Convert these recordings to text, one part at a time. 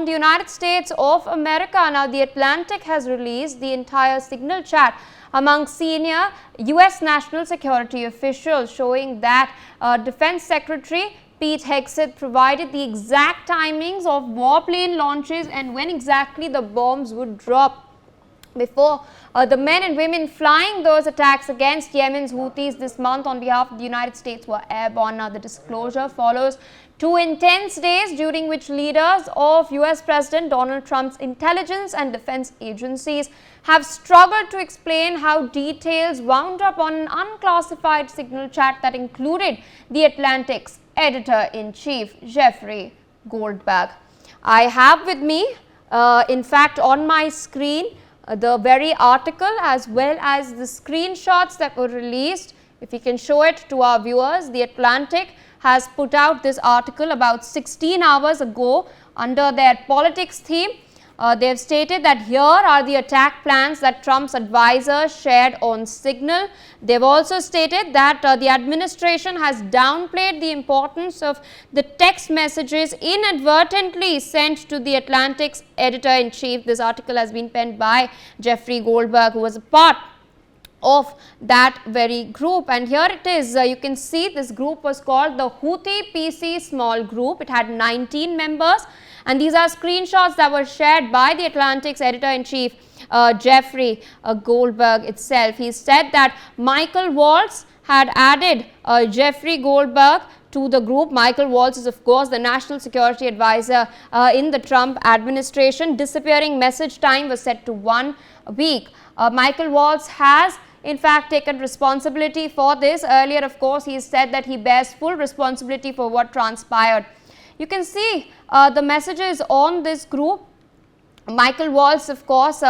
the United States of America. Now, The Atlantic has released the entire signal chat among senior US national security officials, showing that Defense Secretary Pete Hegseth provided the exact timings of warplane launches and when exactly the bombs would drop before the men and women flying those attacks against Yemen's Houthis this month on behalf of the United States were airborne. Now, the disclosure follows 2 intense days during which leaders of US President Donald Trump's intelligence and defense agencies have struggled to explain how details wound up on an unclassified signal chat that included The Atlantic's editor-in-chief, Jeffrey Goldberg. I have with me, in fact, on my screen, the very article as well as the screenshots that were released. If we can show it to our viewers, The Atlantic has put out this article about 16 hours ago under their politics theme. They have stated that here are the attack plans that Trump's advisors shared on Signal. They have also stated that the administration has downplayed the importance of the text messages inadvertently sent to The Atlantic's editor-in-chief. This article has been penned by Jeffrey Goldberg, who was a part of that very group, and here it is. You can see this group was called the Houthi PC small group. It had 19 members, and these are screenshots that were shared by The Atlantic's editor-in-chief, Jeffrey Goldberg itself. He said that Michael Waltz had added Jeffrey Goldberg to the group. Michael Waltz is, of course, the national security advisor in the Trump administration. Disappearing message time was set to 1 week. Michael Waltz has in fact taken responsibility for this. Earlier, of course, he said that he bears full responsibility for what transpired. You can see the messages on this group. Michael Waltz, of course,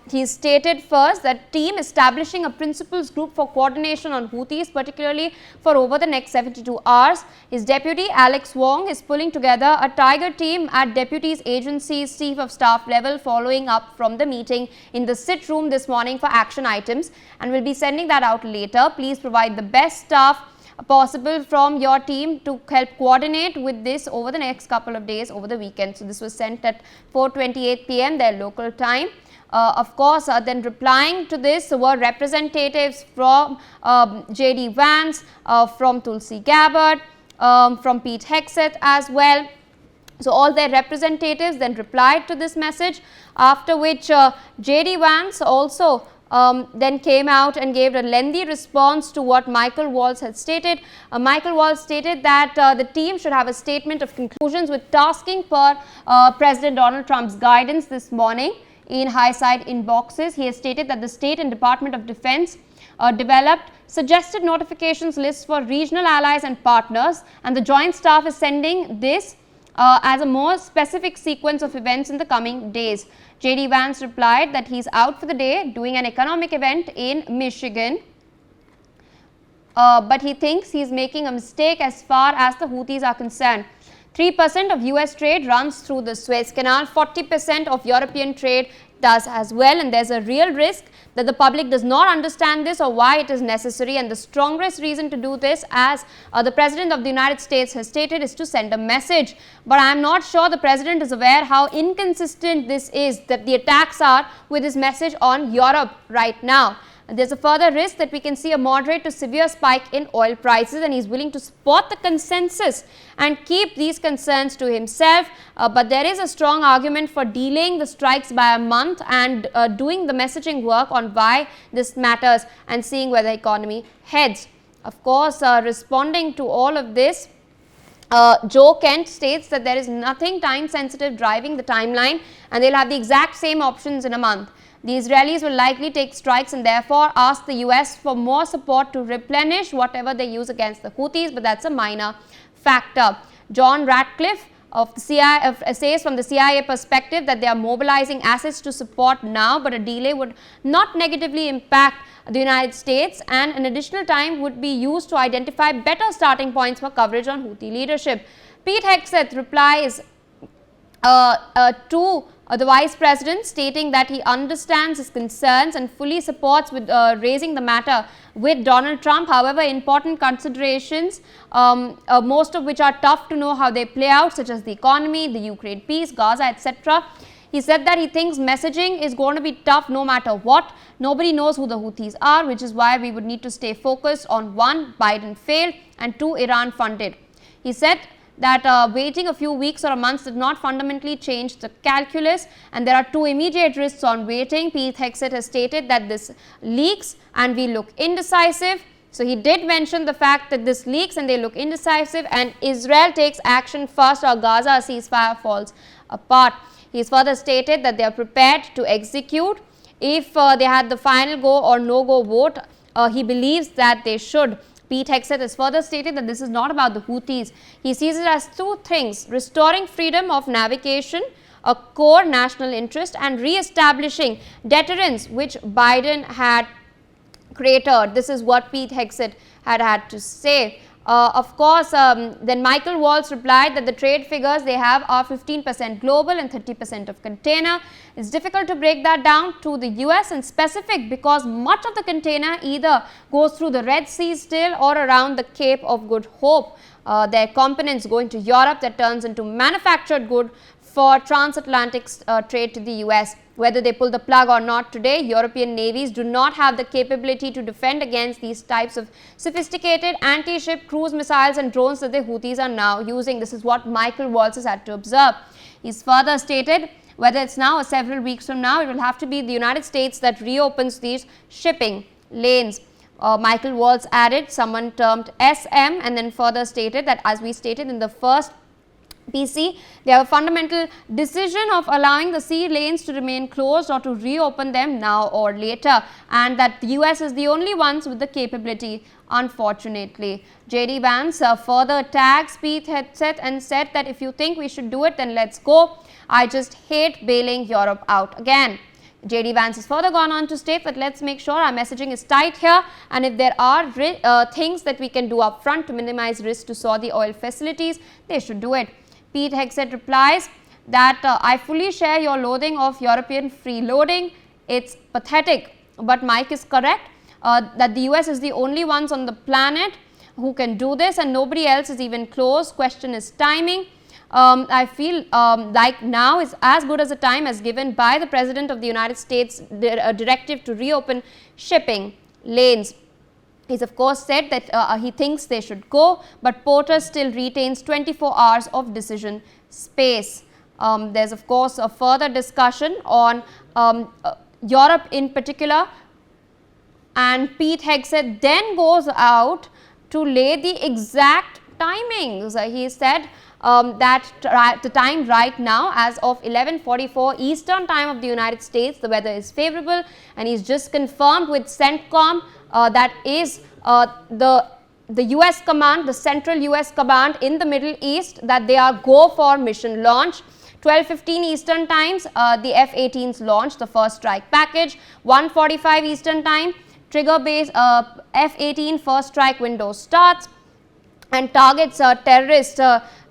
he stated first that team establishing a principals group for coordination on Houthis, particularly for over the next 72 hours. His deputy Alex Wong is pulling together a tiger team at deputy's agency's chief of staff level, following up from the meeting in the sit room this morning for action items, and will be sending that out later. Please provide the best staff possible from your team to help coordinate with this over the next couple of days over the weekend. So, this was sent at 4:28 p.m. their local time. Of course, then replying to this were representatives from J.D. Vance, from Tulsi Gabbard, from Pete Hegseth as well. So, all their representatives then replied to this message, after which J.D. Vance also then came out and gave a lengthy response to what Michael Waltz had stated. Michael Waltz stated that the team should have a statement of conclusions with tasking per President Donald Trump's guidance this morning in high-side inboxes. He has stated that the State and Department of Defense developed suggested notifications lists for regional allies and partners, and the Joint Staff is sending this as a more specific sequence of events in the coming days. J.D. Vance replied that he's out for the day doing an economic event in Michigan, but he thinks he's making a mistake as far as the Houthis are concerned. 3% of US trade runs through the Suez Canal, 40% of European trade does as well, and there's a real risk that the public does not understand this or why it is necessary, and the strongest reason to do this, as the President of the United States has stated, is to send a message. But I am not sure the President is aware how inconsistent this is, that the attacks are with his message on Europe right now. There's a further risk that we can see a moderate to severe spike in oil prices, and he's willing to support the consensus and keep these concerns to himself. But there is a strong argument for delaying the strikes by a month and doing the messaging work on why this matters and seeing where the economy heads. Of course, responding to all of this, Joe Kent states that there is nothing time sensitive driving the timeline, and they'll have the exact same options in a month. The Israelis will likely take strikes and therefore ask the US for more support to replenish whatever they use against the Houthis, but that's a minor factor. John Ratcliffe of the CIA says from the CIA perspective that they are mobilizing assets to support now, but a delay would not negatively impact the United States, and an additional time would be used to identify better starting points for coverage on Houthi leadership. Pete Hegseth replies to the Vice President, stating that he understands his concerns and fully supports with raising the matter with Donald Trump. However, important considerations, most of which are tough to know how they play out, such as the economy, the Ukraine peace, Gaza, etc. He said that he thinks messaging is going to be tough no matter what. Nobody knows who the Houthis are, which is why we would need to stay focused on 1, Biden failed, and 2, Iran funded. He said that waiting a few weeks or a month did not fundamentally change the calculus, and there are 2 immediate risks on waiting. Pete Hegseth has stated that this leaks and we look indecisive. So he did mention the fact that this leaks and they look indecisive, and Israel takes action first or Gaza ceasefire falls apart. He has further stated that they are prepared to execute if they had the final go or no go vote. He believes that they should. Pete Hegseth has further stated that this is not about the Houthis. He sees it as 2 things: restoring freedom of navigation, a core national interest, and re-establishing deterrence, which Biden had created. This is what Pete Hegseth had to say. Of course, then Michael Waltz replied that the trade figures they have are 15% global and 30% of container. It's difficult to break that down to the US in specific because much of the container either goes through the Red Sea still or around the Cape of Good Hope. Their components going to Europe that turns into manufactured good for transatlantic trade to the US. Whether they pull the plug or not today, European navies do not have the capability to defend against these types of sophisticated anti-ship cruise missiles and drones that the Houthis are now using. This is what Michael Waltz has had to observe. He's further stated, whether it's now or several weeks from now, it will have to be the United States that reopens these shipping lanes. Michael Waltz added, someone termed SM, and then further stated that, as we stated in the first PC, they have a fundamental decision of allowing the sea lanes to remain closed or to reopen them now or later, and that the US is the only ones with the capability, unfortunately. JD Vance further tags Pete Hegseth and said that if you think we should do it, then let's go. I just hate bailing Europe out again. JD Vance has further gone on to state that let's make sure our messaging is tight here, and if there are things that we can do up front to minimize risk to Saudi oil facilities, they should do it. Pete Hegseth replies that I fully share your loathing of European freeloading. It's pathetic, but Mike is correct that the US is the only ones on the planet who can do this, and nobody else is even close. Question is timing. I feel like now is as good as a time as given by the President of the United States directive to reopen shipping lanes. He's of course said that he thinks they should go, but Porter still retains 24 hours of decision space. There's of course a further discussion on Europe in particular, and Pete Hegseth then goes out to lay the exact timings. He said that the time right now, as of 11:44 Eastern time of the United States, the weather is favorable, and he's just confirmed with CENTCOM, that is the US command, the central US command in the Middle East, that they are go for mission launch. 12:15 Eastern times, the F-18s launched the first strike package. 1:45 Eastern time, trigger base F-18 first strike window starts and targets terrorists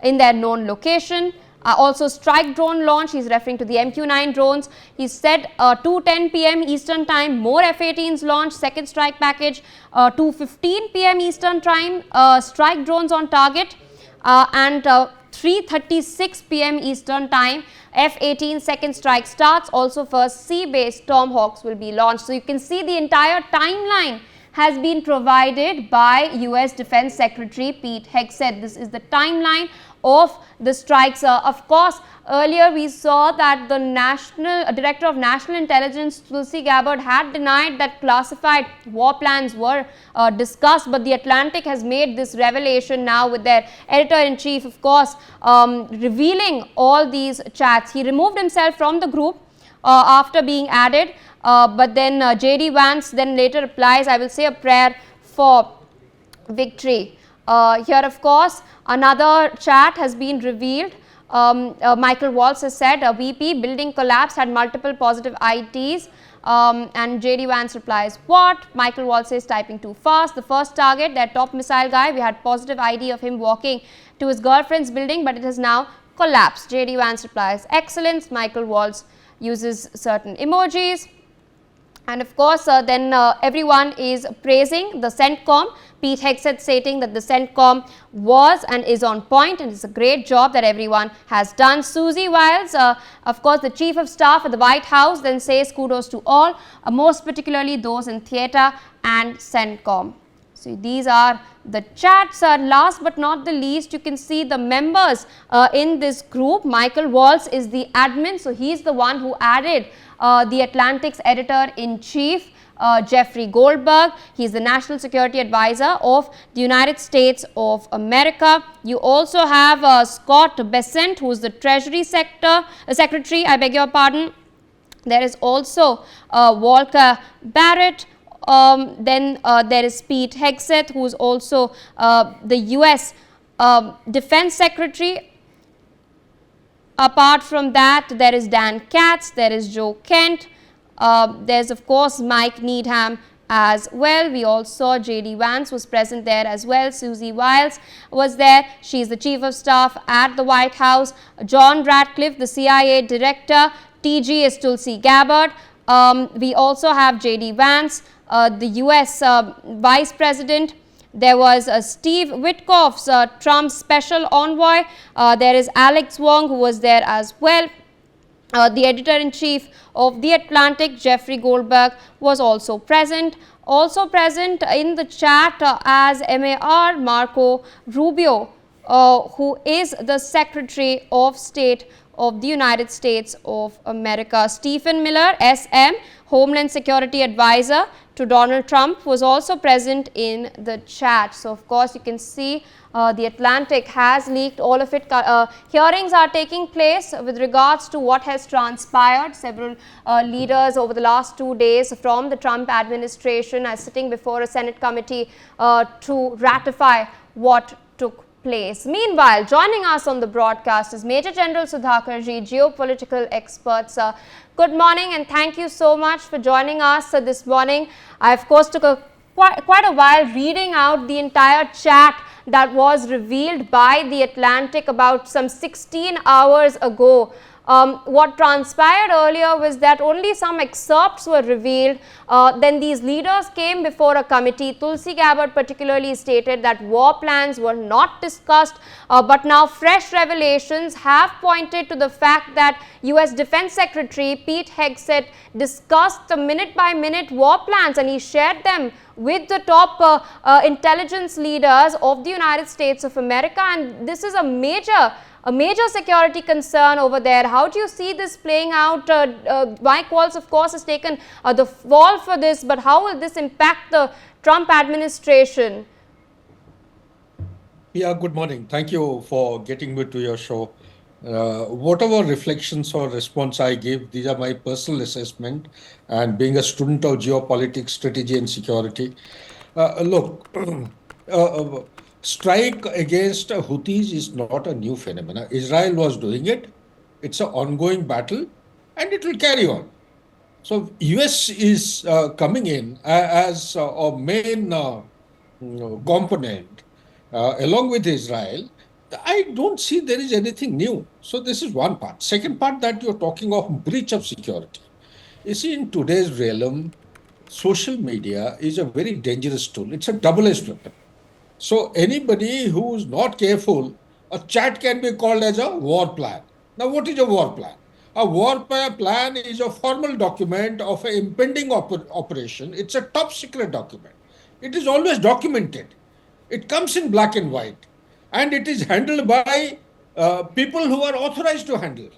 in their known location. Also strike drone launch, he is referring to the MQ-9 drones. He said 2:10 p.m. Eastern time, more F-18s launch, second strike package. 2:15 p.m. Eastern time, strike drones on target, and 3:36 p.m. Eastern time, F-18 second strike starts. Also first sea-based Tomahawks will be launched. So you can see the entire timeline has been provided by US Defense Secretary Pete Hegseth. This is the timeline of the strikes. Of course, earlier we saw that the Director of National Intelligence, Tulsi Gabbard, had denied that classified war plans were discussed, but the Atlantic has made this revelation now with their editor-in-chief, of course, revealing all these chats. He removed himself from the group after being added, but then JD Vance then later replies, I will say a prayer for victory. Here, of course, another chat has been revealed. Michael Waltz has said, VP, building collapse, had multiple positive IDs. And JD Vance replies, what? Michael Waltz says, typing too fast. The first target, their top missile guy, we had positive ID of him walking to his girlfriend's building, but it has now collapse. J.D. Vance replies, excellence. Michael Waltz uses certain emojis. And of course, then everyone is praising the CENTCOM. Pete Hegseth stating that the CENTCOM was and is on point, and it's a great job that everyone has done. Susie Wiles, of course, the Chief of Staff at the White House, then says kudos to all, most particularly those in theatre and CENTCOM. So these are the chats. Last but not the least, you can see the members in this group. Michael Waltz is the admin, so he is the one who added the Atlantic's editor-in-chief, Jeffrey Goldberg. He is the National Security Advisor of the United States of America. You also have Scott Bessent, who is the Treasury Secretary, I beg your pardon. There is also Volker Barrett. Then there is Pete Hegseth, who is also the US Defense Secretary. Apart from that, there is Dan Katz, there is Joe Kent, there's of course Mike Needham as well. We all saw J.D. Vance was present there as well. Susie Wiles was there. She is the Chief of Staff at the White House. John Ratcliffe, the CIA Director. TG is Tulsi Gabbard. We also have J.D. Vance, the US Vice President. There was Steve Witkoff's Trump's special envoy. There is Alex Wong, who was there as well. The editor-in-chief of The Atlantic, Jeffrey Goldberg, was also present. Also present in the chat as MAR Marco Rubio, who is the Secretary of State of the United States of America. Stephen Miller, SM, Homeland Security Advisor to Donald Trump, was also present in the chat. So, of course, you can see the Atlantic has leaked all of it. Hearings are taking place with regards to what has transpired. Several leaders over the last 2 days from the Trump administration are sitting before a Senate committee to ratify what took place. Meanwhile, joining us on the broadcast is Major General Sudhakarji, geopolitical experts. Good morning and thank you so much for joining us this morning. I of course took quite a while reading out the entire chat that was revealed by The Atlantic about some 16 hours ago. What transpired earlier was that only some excerpts were revealed. Then these leaders came before a committee. Tulsi Gabbard particularly stated that war plans were not discussed, but now fresh revelations have pointed to the fact that US Defense Secretary Pete Hegseth discussed the minute-by-minute war plans, and he shared them with the top intelligence leaders of the United States of America, and this is a major security concern over there. How do you see this playing out? Mike Waltz, of course, has taken the fall for this, but how will this impact the Trump administration? Yeah, good morning. Thank you for getting me to your show. Whatever reflections or response I give, these are my personal assessment, and being a student of geopolitics, strategy and security. Look, strike against Houthis is not a new phenomenon. Israel was doing it. It's an ongoing battle and it will carry on. So US is coming in as a main component along with Israel. I don't see there is anything new. So this is one part. Second part, that you're talking of breach of security. You see, in today's realm, social media is a very dangerous tool. It's a double-edged weapon. So anybody who's not careful, a chat can be called as a war plan. Now, what is a war plan? A war plan is a formal document of an impending operation. It's a top secret document. It is always documented. It comes in black and white. And it is handled by people who are authorized to handle.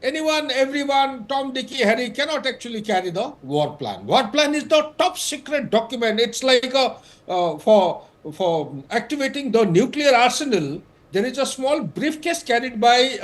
Anyone, everyone, Tom, Dicky, Harry cannot actually carry the war plan. War plan is the top secret document. It's like for activating the nuclear arsenal, there is a small briefcase carried by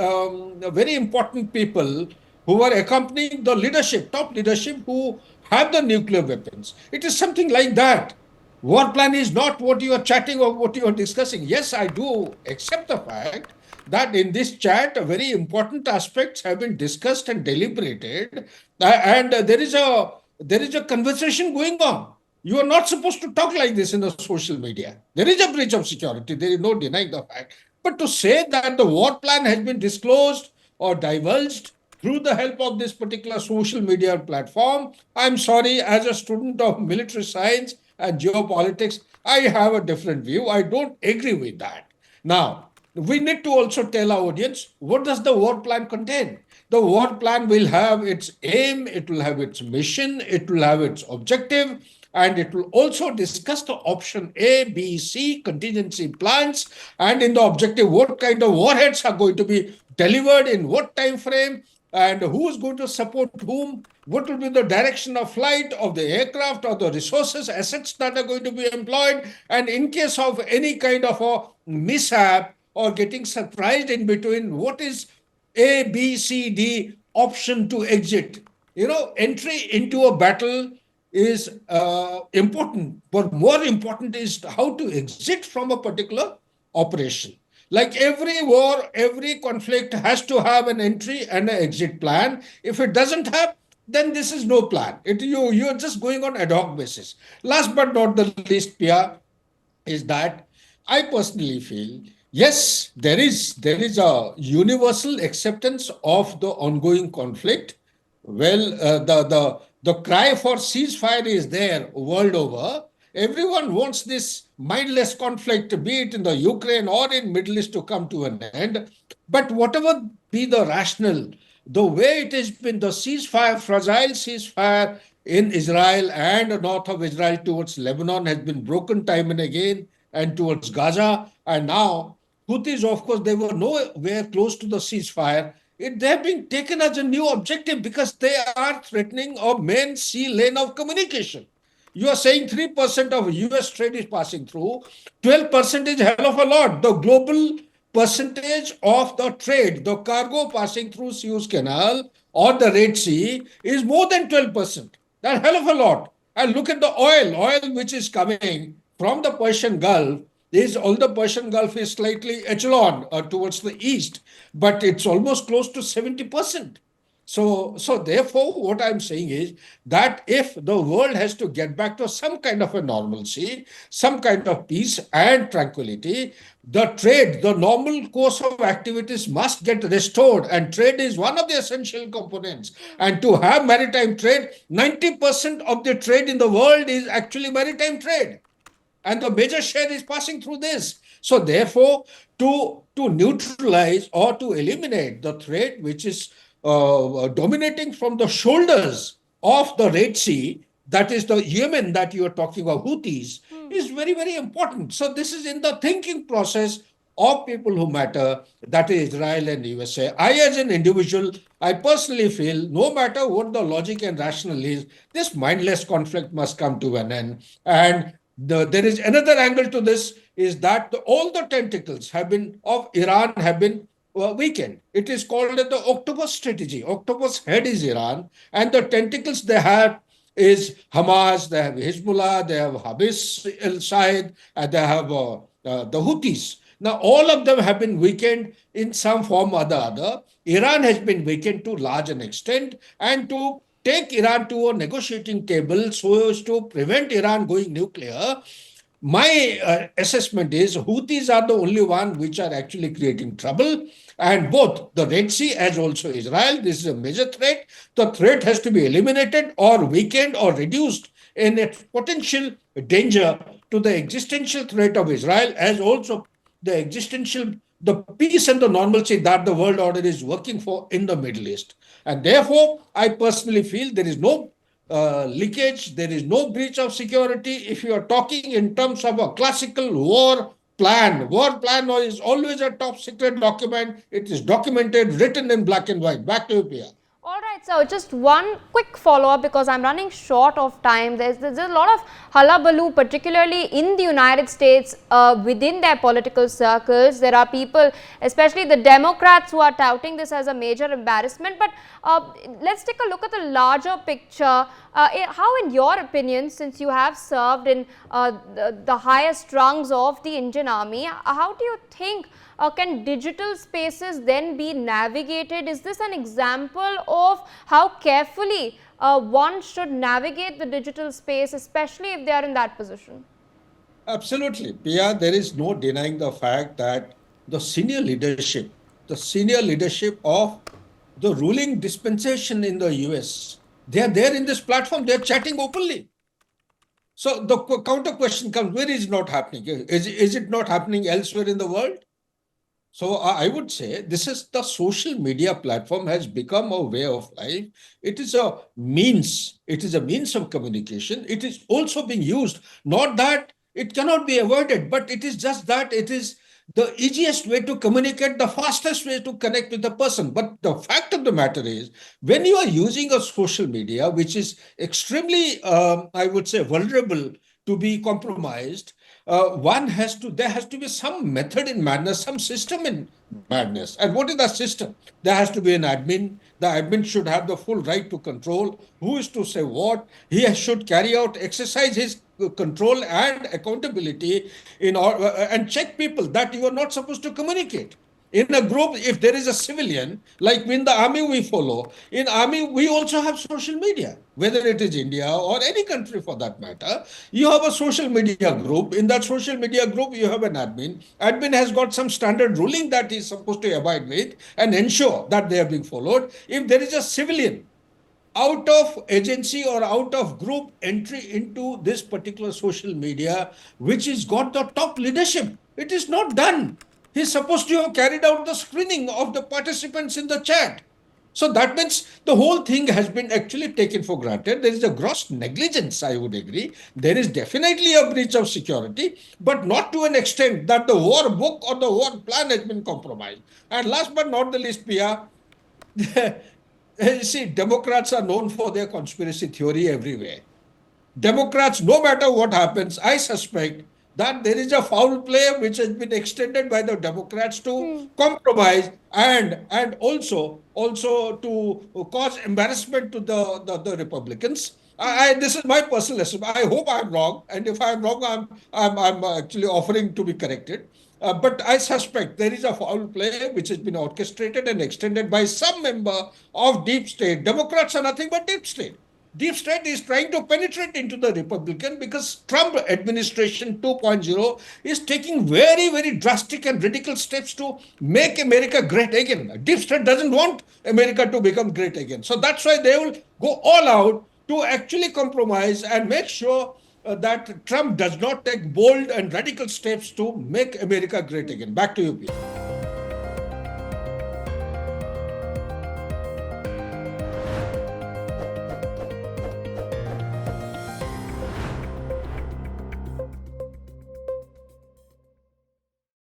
very important people who are accompanying the leadership, top leadership, who have the nuclear weapons. It is something like that. War plan is not what you are chatting or what you are discussing. Yes, I do accept the fact that in this chat, very important aspects have been discussed and deliberated, and there is a conversation going on. You are not supposed to talk like this in the social media. There is a breach of security. There is no denying the fact. But to say that the war plan has been disclosed or divulged through the help of this particular social media platform, I'm sorry, as a student of military science and geopolitics, I have a different view. I don't agree with that. Now, we need to also tell our audience what does the war plan contain. The war plan will have its aim, it will have its mission, it will have its objective, and it will also discuss the option A, B, C contingency plans, and in the objective what kind of warheads are going to be delivered in what time frame, and who is going to support whom, what will be the direction of flight of the aircraft or the resources, assets that are going to be employed, and in case of any kind of a mishap or getting surprised in between, what is A, B, C, D option to exit. Entry into a battle is important, but more important is how to exit from a particular operation. Like every war, every conflict has to have an entry and an exit plan. If it doesn't have, then this is no plan. You're just going on ad hoc basis. Last but not the least, Pia, is that I personally feel yes, there is a universal acceptance of the ongoing conflict. Well, the cry for ceasefire is there world over. Everyone wants this mindless conflict, be it in the Ukraine or in Middle East, to come to an end. But whatever be the rationale, the way it has been, the ceasefire, fragile ceasefire in Israel and north of Israel towards Lebanon has been broken time and again, and towards Gaza. And now, Houthis, of course, they were nowhere close to the ceasefire. They have been taken as a new objective because they are threatening a main sea lane of communication. You are saying 3% of US trade is passing through, 12% is hell of a lot. The global percentage of the trade, the cargo passing through Suez Canal or the Red Sea is more than 12%. That's hell of a lot. And look at the oil which is coming from the Persian Gulf. All the Persian Gulf is slightly echelon towards the east, but it's almost close to 70%. So therefore, what I'm saying is that if the world has to get back to some kind of a normalcy, some kind of peace and tranquility, the trade, the normal course of activities must get restored, and trade is one of the essential components. And to have maritime trade, 90% of the trade in the world is actually maritime trade, and the major share is passing through this. So therefore, to neutralize or to eliminate the threat which is dominating from the shoulders of the Red Sea, that is the Yemen that you are talking about, Houthis, is very, very important. So this is in the thinking process of people who matter, that is Israel and USA. I, as an individual, I personally feel no matter what the logic and rationale is, this mindless conflict must come to an end. And there is another angle to this, is that all the tentacles of Iran have been weakened. It is called the octopus strategy. Octopus head is Iran, and the tentacles they have is Hamas, they have Hezbollah, they have Habis al-Said, and they have the Houthis. Now, all of them have been weakened in some form or the other. Iran has been weakened to large an extent, and to take Iran to a negotiating table so as to prevent Iran going nuclear, my assessment is Houthis are the only one which are actually creating trouble. And both the Red Sea as also Israel, this is a major threat. The threat has to be eliminated or weakened or reduced in its potential danger to the existential threat of Israel, as also the peace and the normalcy that the world order is working for in the Middle East. And therefore, I personally feel there is no leakage, there is no breach of security. If you are talking in terms of a classical war plan is always a top secret document. It is documented, written in black and white. Back to you, Pia. All right, so just one quick follow-up because I'm running short of time. There's a lot of hullabaloo, particularly in the United States, within their political circles. There are people, especially the Democrats, who are touting this as a major embarrassment. But let's take a look at the larger picture. How, in your opinion, since you have served in the highest rungs of the Indian Army, how do you think can digital spaces then be navigated? Is this an example of how carefully one should navigate the digital space, especially if they are in that position? Absolutely. Pia, there is no denying the fact that the senior leadership of the ruling dispensation in the US. They are there in this platform, they are chatting openly. So the counter question comes, where is it not happening? Is it not happening elsewhere in the world? So I would say this is the social media platform has become a way of life. It is a means. It is a means of communication. It is also being used. Not that it cannot be avoided, but it is just that it is the easiest way to communicate, the fastest way to connect with the person. But the fact of the matter is, when you are using a social media, which is extremely, I would say, vulnerable to be compromised, there has to be some method in madness, some system in madness. And what is that system? There has to be an admin. The admin should have the full right to control who is to say what. He should exercise his control and accountability and check people that you are not supposed to communicate. In a group, if there is a civilian, like in the army we follow, in army we also have social media, whether it is India or any country for that matter. You have a social media group. In that social media group, you have an admin. Admin has got some standard ruling that he's supposed to abide with and ensure that they are being followed. If there is a civilian out of agency or out of group entry into this particular social media, which has got the top leadership, it is not done. He's supposed to have carried out the screening of the participants in the chat. So that means the whole thing has been actually taken for granted. There is a gross negligence, I would agree. There is definitely a breach of security, but not to an extent that the war book or the war plan has been compromised. And last but not the least, Pia, you see, Democrats are known for their conspiracy theory everywhere. Democrats, no matter what happens, I suspect that there is a foul play which has been extended by the Democrats to compromise and also to cause embarrassment to the Republicans. This is my personal estimate. I hope I'm wrong, and if I'm wrong, I'm actually offering to be corrected. But I suspect there is a foul play which has been orchestrated and extended by some member of deep state. Democrats are nothing but deep state. Deep state is trying to penetrate into the Republican because Trump administration 2.0 is taking very, very drastic and radical steps to make America great again. Deep state doesn't want America to become great again. So that's why they will go all out to actually compromise and make sure that Trump does not take bold and radical steps to make America great again. Back to you, Pete.